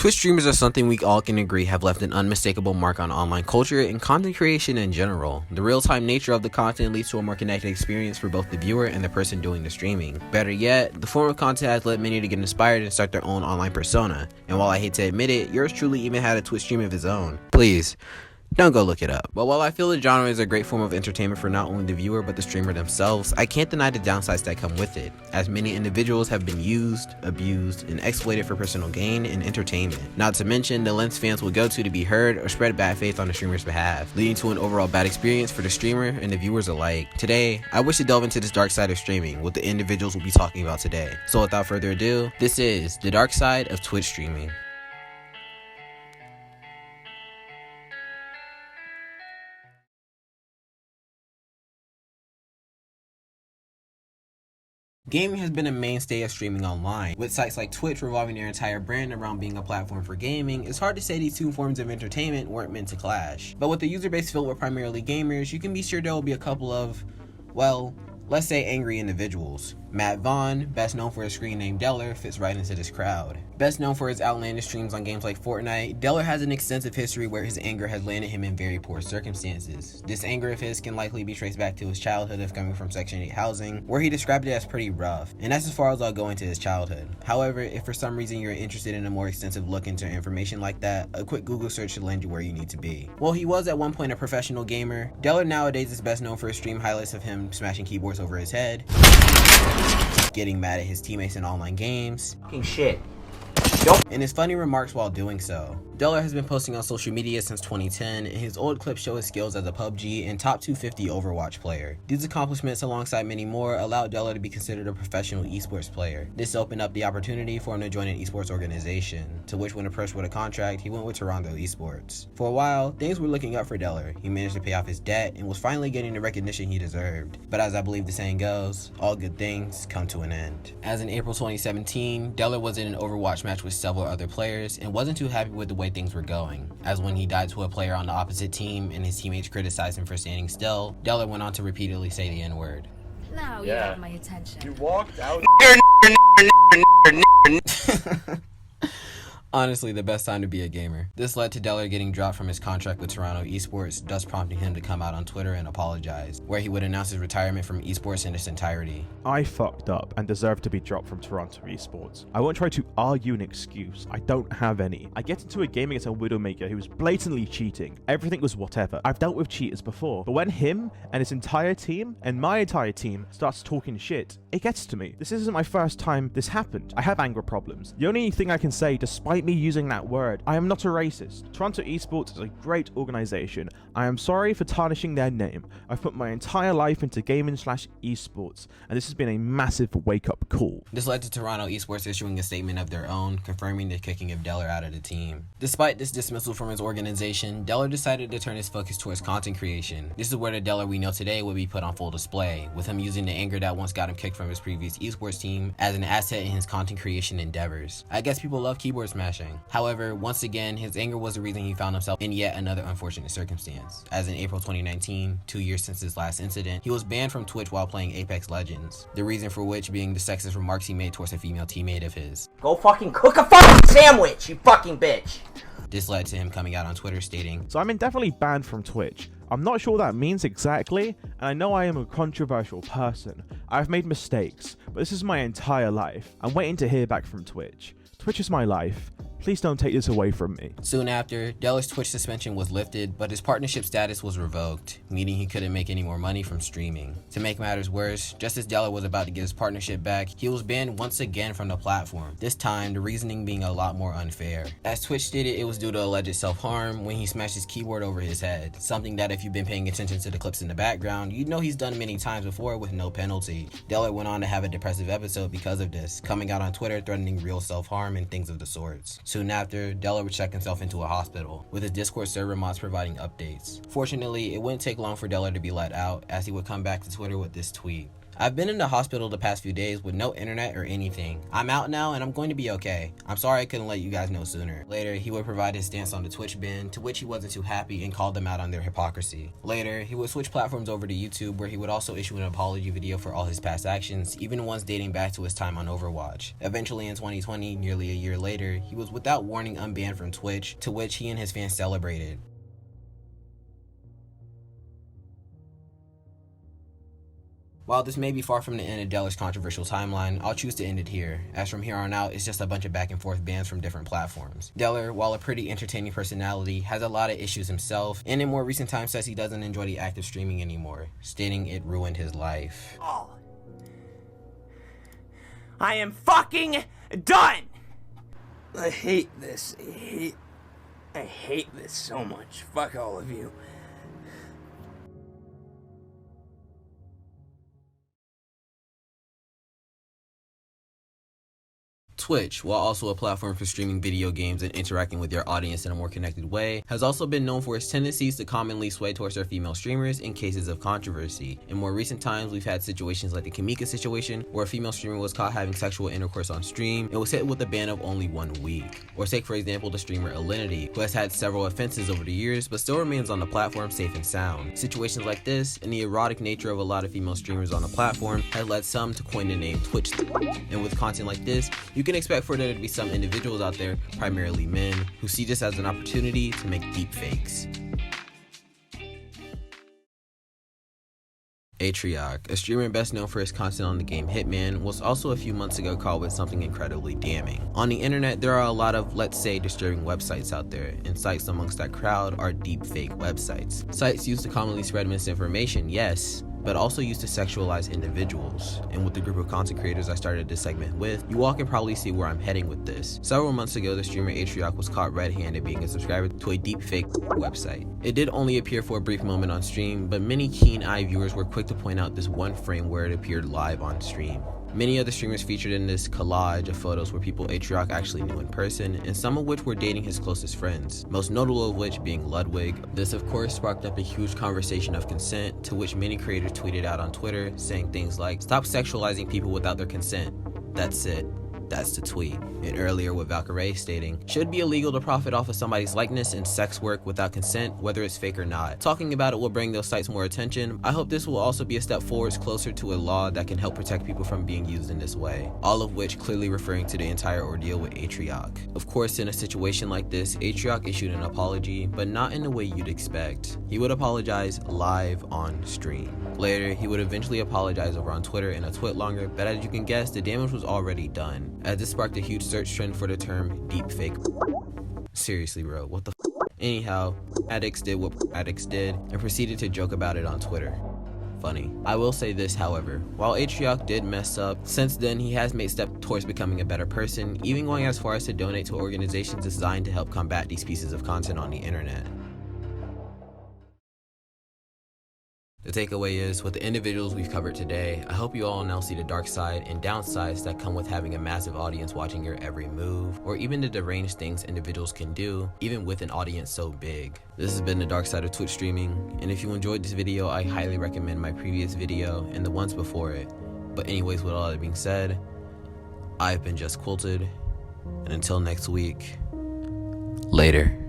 Twitch streamers are something we all can agree have left an unmistakable mark on online culture and content creation in general. The real-time nature of the content leads to a more connected experience for both the viewer and the person doing the streaming. Better yet, the form of content has led many to get inspired and start their own online persona. And while I hate to admit it, yours truly even had a Twitch stream of his own. Please, don't go look it up. But while I feel the genre is a great form of entertainment for not only the viewer but the streamer themselves, I can't deny the downsides that come with it, as many individuals have been used, abused, and exploited for personal gain and entertainment. Not to mention the lengths fans will go to be heard or spread bad faith on the streamer's behalf, leading to an overall bad experience for the streamer and the viewers alike. Today, I wish to delve into this dark side of streaming, what the individuals will be talking about today. So without further ado, this is the dark side of Twitch streaming. Gaming has been a mainstay of streaming online. With sites like Twitch revolving their entire brand around being a platform for gaming, it's hard to say these two forms of entertainment weren't meant to clash. But with a user base filled with primarily gamers, you can be sure there will be a couple of, well, let's say angry individuals. Matt Vaughn, best known for his screen name Dellor, fits right into this crowd. Best known for his outlandish streams on games like Fortnite, Dellor has an extensive history where his anger has landed him in very poor circumstances. This anger of his can likely be traced back to his childhood of coming from Section 8 housing, where he described it as pretty rough, and that's as far as I'll go into his childhood. However, if for some reason you're interested in a more extensive look into information like that, a quick Google search should land you where you need to be. While he was at one point a professional gamer, Dellor nowadays is best known for his stream highlights of him smashing keyboards over his head, getting mad at his teammates in online games, fucking shit, and his funny remarks while doing so. Dellor has been posting on social media since 2010, and his old clips show his skills as a PUBG and top 250 Overwatch player. These accomplishments, alongside many more, allowed Dellor to be considered a professional esports player. This opened up the opportunity for him to join an esports organization, to which when approached with a contract, he went with Toronto Esports. For a while, things were looking up for Dellor. He managed to pay off his debt and was finally getting the recognition he deserved. But as I believe the saying goes, all good things come to an end. As in April 2017, Dellor was in an Overwatch match with several other players and wasn't too happy with the way things were going, as when he died to a player on the opposite team and his teammates criticized him for standing still, Dellor went on to repeatedly say the N-word. Now you have my attention. You walked out. Honestly, the best time to be a gamer. This led to Dellor getting dropped from his contract with Toronto Esports, thus prompting him to come out on Twitter and apologize, where he would announce his retirement from esports in its entirety. I fucked up and deserve to be dropped from Toronto Esports. I won't try to argue an excuse. I don't have any. I get into a game against a Widowmaker who was blatantly cheating. Everything was whatever. I've dealt with cheaters before, but when him and his entire team and my entire team starts talking shit, it gets to me. This isn't my first time this happened. I have anger problems. The only thing I can say, despite me using that word, I am not a racist. Toronto Esports is a great organization. I am sorry for tarnishing their name. I've put my entire life into gaming/esports, and this has been a massive wake-up call. This led to Toronto Esports issuing a statement of their own, confirming the kicking of Dellor out of the team. Despite this dismissal from his organization, Dellor decided to turn his focus towards content creation. This is where the Dellor we know today would be put on full display, with him using the anger that once got him kicked from his previous esports team as an asset in his content creation endeavors. I guess people love keyboard smashing. However, once again, his anger was the reason he found himself in yet another unfortunate circumstance, as in April 2019, 2 years since his last incident, he was banned from Twitch while playing Apex Legends, the reason for which being the sexist remarks he made towards a female teammate of his. Go fucking cook a fucking sandwich, you fucking bitch. This led to him coming out on Twitter stating, So I'm indefinitely banned from Twitch. I'm not sure what that means exactly, and I know I am a controversial person. I've made mistakes, but this is my entire life. I'm waiting to hear back from Twitch. Twitch is my life. Please don't take this away from me. Soon after, Dellor's Twitch suspension was lifted, but his partnership status was revoked, meaning he couldn't make any more money from streaming. To make matters worse, just as Dellor was about to get his partnership back, he was banned once again from the platform, this time the reasoning being a lot more unfair. As Twitch stated, it was due to alleged self-harm when he smashed his keyboard over his head, something that if you've been paying attention to the clips in the background, you'd know he's done many times before with no penalty. Dellor went on to have a depressive episode because of this, coming out on Twitter threatening real self-harm and things of the sorts. Soon after, Dellor would check himself into a hospital, with his Discord server mods providing updates. Fortunately, it wouldn't take long for Dellor to be let out, as he would come back to Twitter with this tweet. I've been in the hospital the past few days with no internet or anything. I'm out now and I'm going to be okay. I'm sorry I couldn't let you guys know sooner. Later, he would provide his stance on the Twitch ban, to which he wasn't too happy and called them out on their hypocrisy. Later, he would switch platforms over to YouTube, where he would also issue an apology video for all his past actions, even ones dating back to his time on Overwatch. Eventually in 2020, nearly a year later, he was without warning unbanned from Twitch, to which he and his fans celebrated. While this may be far from the end of Dellor's controversial timeline, I'll choose to end it here, as from here on out, it's just a bunch of back and forth bans from different platforms. Dellor, while a pretty entertaining personality, has a lot of issues himself, and in more recent times says he doesn't enjoy the act of streaming anymore, stating it ruined his life. Oh. I am fucking done! I hate this. I hate this so much. Fuck all of you. Twitch, while also a platform for streaming video games and interacting with your audience in a more connected way, has also been known for its tendencies to commonly sway towards their female streamers in cases of controversy. In more recent times, we've had situations like the Kamika situation, where a female streamer was caught having sexual intercourse on stream and was hit with a ban of only 1 week. Or take for example the streamer Alinity, who has had several offenses over the years but still remains on the platform safe and sound. Situations like this, and the erotic nature of a lot of female streamers on the platform, has led some to coin the name TwitchStreamer. And with content like this, you can expect for there to be some individuals out there, primarily men, who see this as an opportunity to make deepfakes. Atrioc, a streamer best known for his content on the game Hitman, was also a few months ago caught with something incredibly damning. On the internet, there are a lot of, let's say, disturbing websites out there, and sites amongst that crowd are deepfake websites. Sites used to commonly spread misinformation, yes, but also used to sexualize individuals. And with the group of content creators I started this segment with, you all can probably see where I'm heading with this. Several months ago, the streamer Atrioc was caught red-handed being a subscriber to a deepfake website. It did only appear for a brief moment on stream, but many keen-eyed viewers were quick to point out this one frame where it appeared live on stream. Many other streamers featured in this collage of photos were people Atrioc actually knew in person, and some of which were dating his closest friends, most notable of which being Ludwig. This of course sparked up a huge conversation of consent, to which many creators tweeted out on Twitter saying things like, "Stop sexualizing people without their consent. That's it." That's the tweet. And earlier with Valkyrie stating, "Should be illegal to profit off of somebody's likeness in sex work without consent, whether it's fake or not. Talking about it will bring those sites more attention. I hope this will also be a step forwards closer to a law that can help protect people from being used in this way." All of which clearly referring to the entire ordeal with Atrioc. Of course, in a situation like this, Atrioc issued an apology, but not in the way you'd expect. He would apologize live on stream. Later, he would eventually apologize over on Twitter in a twit longer, but as you can guess, the damage was already done, as this sparked a huge search trend for the term deepfake. Seriously bro, what the f? Anyhow, addicts did what addicts did and proceeded to joke about it on Twitter. Funny. I will say this, however, while Atrioc did mess up, since then he has made steps towards becoming a better person, even going as far as to donate to organizations designed to help combat these pieces of content on the internet. The takeaway is, with the individuals we've covered today, I hope you all now see the dark side and downsides that come with having a massive audience watching your every move, or even the deranged things individuals can do, even with an audience so big. This has been the dark side of Twitch streaming, and if you enjoyed this video, I highly recommend my previous video and the ones before it. But anyways, with all that being said, I've been Just Quilted, and until next week, later.